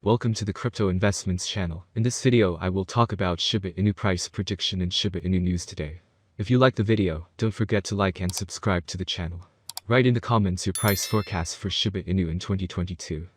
Welcome to the Crypto Investments channel. In this video, I will talk about Shiba Inu price prediction and Shiba Inu news today. If you like the video, don't forget to like and subscribe to the channel. Write in the comments your price forecast for Shiba Inu in 2022.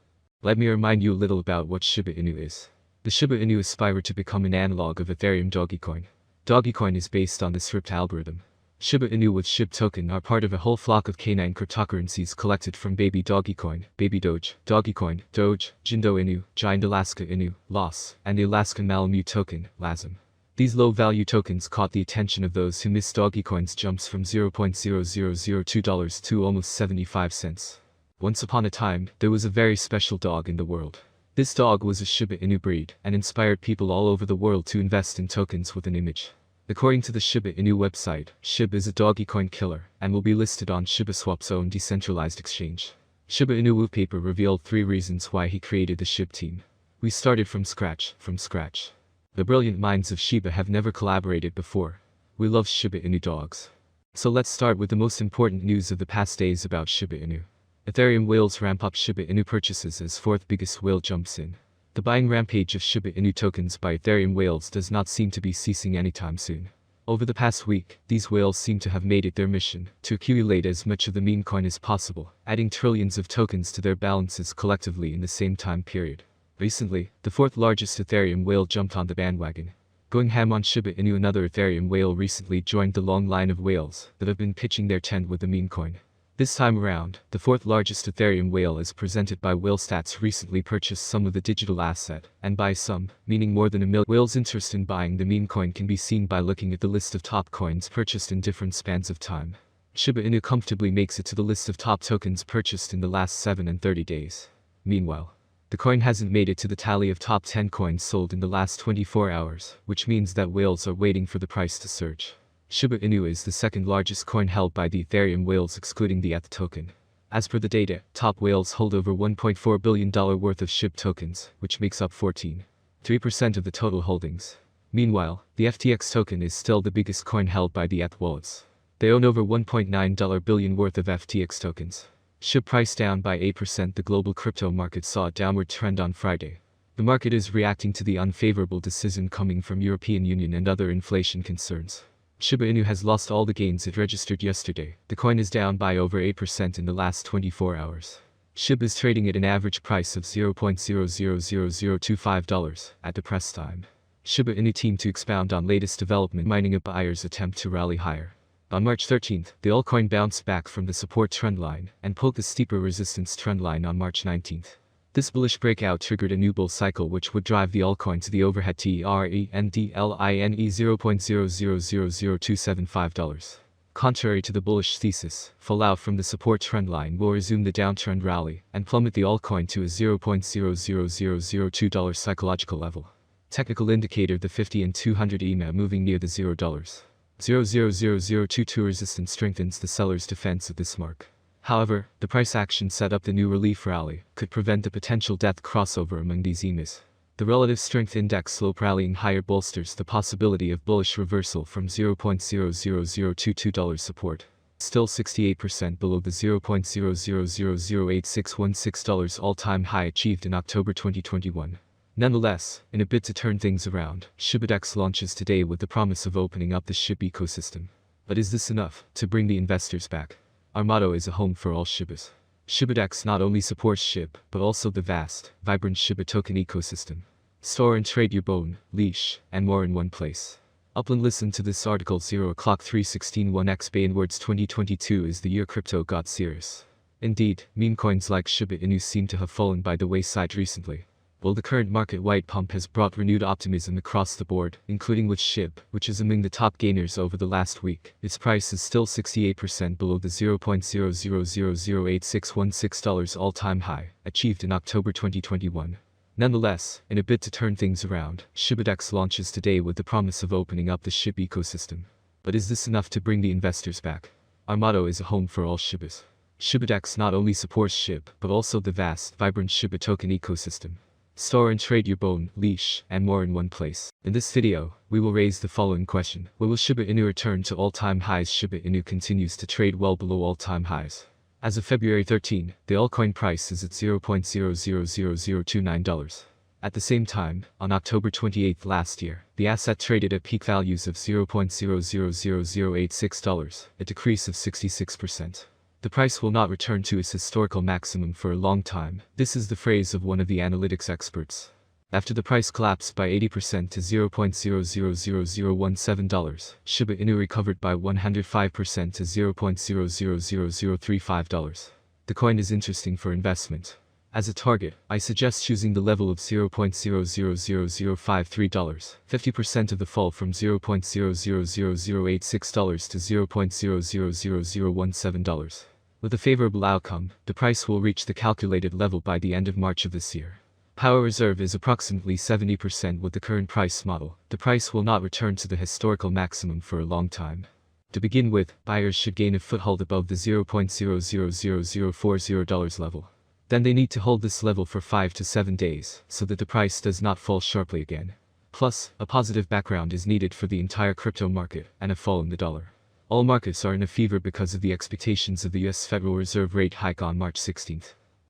Let me remind you a little about what Shiba Inu is. The Shiba Inu aspire to become an analog of Ethereum Dogecoin. Dogecoin is based on the Shib algorithm. Shiba Inu with Shib token are part of a whole flock of canine cryptocurrencies collected from Baby Dogecoin, Baby Doge, Dogecoin, Doge, Jindo Inu, Giant Alaska Inu, LOS, and the Alaskan Malamute token, LASM. These low-value tokens caught the attention of those who missed Dogecoin's jumps from $0.0002 to almost 75 cents. Once upon a time, there was a very special dog in the world. This dog was a Shiba Inu breed and inspired people all over the world to invest in tokens with an image. According to the Shiba Inu website, Shib is a Dogecoin killer and will be listed on shibaswap's own decentralized exchange. Shiba Inu paper revealed 3 reasons why he created the Shib team. We started from scratch. The brilliant minds of Shiba have never collaborated before. We love Shiba Inu dogs. So let's start with the most important news of the past days about Shiba Inu. Ethereum whales ramp up Shiba Inu purchases as 4th biggest whale jumps in. The buying rampage of Shiba Inu tokens by Ethereum whales does not seem to be ceasing anytime soon. Over the past week, these whales seem to have made it their mission to accumulate as much of the meme coin as possible, adding trillions of tokens to their balances collectively in the same time period. Recently, the 4th largest Ethereum whale jumped on the bandwagon. Going ham on Shiba Inu, another Ethereum whale recently joined the long line of whales that have been pitching their tent with the meme coin. This time around, the 4th largest Ethereum whale as presented by WhaleStats recently purchased some of the digital asset, and by some, meaning more than 1 million. Whale's interest in buying the meme coin can be seen by looking at the list of top coins purchased in different spans of time. Shiba Inu comfortably makes it to the list of top tokens purchased in the last 7 and 30 days. Meanwhile, the coin hasn't made it to the tally of top 10 coins sold in the last 24 hours, which means that whales are waiting for the price to surge. Shiba Inu is the 2nd largest coin held by the Ethereum whales excluding the ETH token. As per the data, top whales hold over $1.4 billion worth of Shib tokens, which makes up 14.3% of the total holdings. Meanwhile, the FTX token is still the biggest coin held by the ETH wallets. They own over $1.9 billion worth of FTX tokens. Shib price down by 8%. The global crypto market saw a downward trend on Friday. The market is reacting to the unfavorable decision coming from European Union and other inflation concerns. Shiba Inu has lost all the gains it registered yesterday. The coin is down by over 8% in the last 24 hours. Shib is trading at an average price of $0.000025 at depressed time. Shiba Inu team to expound on latest development mining a buyer's attempt to rally higher. On March 13th, the altcoin bounced back from the support trendline and pulled the steeper resistance trendline on March 19th. This bullish breakout triggered a new bull cycle which would drive the altcoin to the overhead trendline $0.000275. Contrary to the bullish thesis, fallout from the support trendline will resume the downtrend rally and plummet the altcoin to a $0.00002 psychological level. Technical indicator: the 50 and 200 EMA moving near the $0.000022 resistance strengthens the seller's defense of this mark. However, the price action set up the new relief rally could prevent the potential death crossover among these EMAs. The relative strength index slope rallying higher bolsters the possibility of bullish reversal from $0.00022 support. Still 68% below the $0.00008616 all-time high achieved in October 2021. Nonetheless, in a bid to turn things around, ShibaDEX launches today with the promise of opening up the Shib ecosystem. But is this enough to bring the investors back? Our motto is a home for all Shibas. ShibaDEX not only supports Shib, but also the vast, vibrant Shiba token ecosystem. Store and trade your bone, leash, and more in one place. Upland listen to this article 0:316 1x Bay in words 2022 is the year crypto got serious. Indeed, meme coins like Shiba Inu seem to have fallen by the wayside recently. While the current market-wide pump has brought renewed optimism across the board, including with Shib, which is among the top gainers over the last week, its price is still 68% below the $0.00008616 all-time high, achieved in October 2021. Nonetheless, in a bid to turn things around, ShibaDEX launches today with the promise of opening up the Shib ecosystem. But is this enough to bring the investors back? Our motto is a home for all Shibas. ShibaDEX not only supports Shib, but also the vast, vibrant Shiba token ecosystem. Store and trade your bone, leash, and more in one place. In this video, we will raise the following question. Will Shiba Inu return to all-time highs? Shiba Inu continues to trade well below all-time highs. As of February 13, the altcoin price is at $0.000029. At the same time, on October 28 last year, the asset traded at peak values of $0.000086, a decrease of 66%. The price will not return to its historical maximum for a long time. This is the phrase of one of the analytics experts. After the price collapsed by 80% to $0.000017, Shiba Inu recovered by 105% to $0.000035. The coin is interesting for investment. As a target, I suggest choosing the level of $0.000053, 50% of the fall from $0.000086 to $0.000017. With a favorable outcome, the price will reach the calculated level by the end of March of this year. Power reserve is approximately 70% with the current price model. The price will not return to the historical maximum for a long time. To begin with, buyers should gain a foothold above the $0.000040 level. Then they need to hold this level for 5 to 7 days, so that the price does not fall sharply again. Plus, a positive background is needed for the entire crypto market, and a fall in the dollar. All markets are in a fever because of the expectations of the US Federal Reserve rate hike on March 16.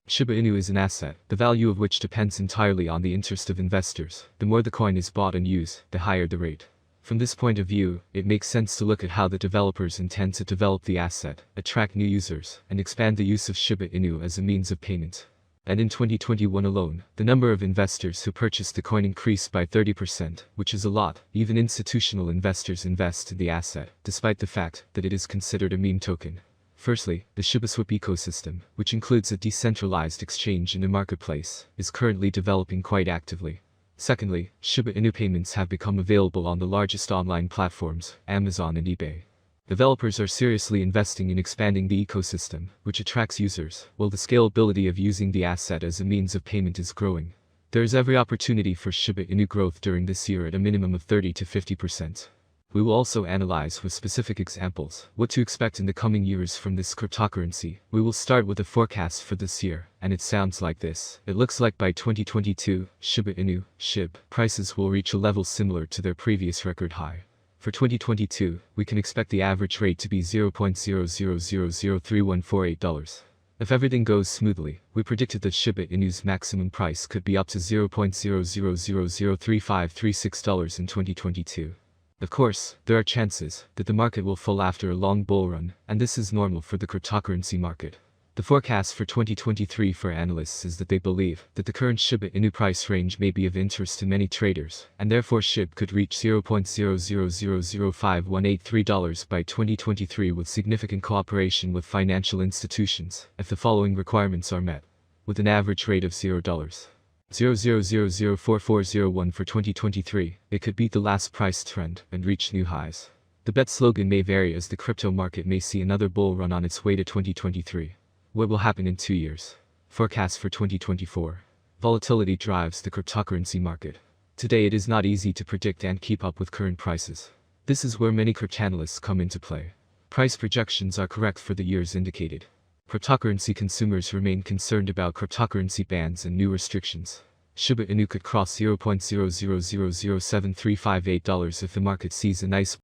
Shiba Inu is an asset, the value of which depends entirely on the interest of investors. The more the coin is bought and used, the higher the rate. From this point of view, it makes sense to look at how the developers intend to develop the asset, attract new users, and expand the use of Shiba Inu as a means of payment. And in 2021 alone, the number of investors who purchased the coin increased by 30%, which is a lot. Even institutional investors invest in the asset, despite the fact that it is considered a meme token. Firstly, the shibaswap ecosystem, which includes a decentralized exchange and a marketplace, is currently developing quite actively. Secondly, Shiba Inu payments have become available on the largest online platforms, Amazon and eBay. Developers are seriously investing in expanding the ecosystem, which attracts users, while the scalability of using the asset as a means of payment is growing. There is every opportunity for Shiba Inu growth during this year at a minimum of 30 to 50%. We will also analyze with specific examples what to expect in the coming years from this cryptocurrency. We will start with a forecast for this year, and it sounds like this. It looks like by 2022, Shiba Inu, Shib, prices will reach a level similar to their previous record high. For 2022, we can expect the average rate to be $0.00003148. If everything goes smoothly, we predicted that Shiba Inu's maximum price could be up to $0.00003536 in 2022. Of course, there are chances that the market will fall after a long bull run, and this is normal for the cryptocurrency market. The forecast for 2023 for analysts is that they believe that the current Shiba Inu price range may be of interest to many traders, and therefore Shib could reach $0.00005183 by 2023 with significant cooperation with financial institutions, if the following requirements are met. With an average rate of $0.00004401 for 2023, it could beat the last price trend and reach new highs. The bet slogan may vary as the crypto market may see another bull run on its way to 2023. What will happen in 2 years? Forecast for 2024. Volatility drives the cryptocurrency market. Today it is not easy to predict and keep up with current prices. This is where many cryptanalysts come into play. Price projections are correct for the years indicated. Cryptocurrency consumers remain concerned about cryptocurrency bans and new restrictions. Shiba Inu could cross $0.00007358 if the market sees a nice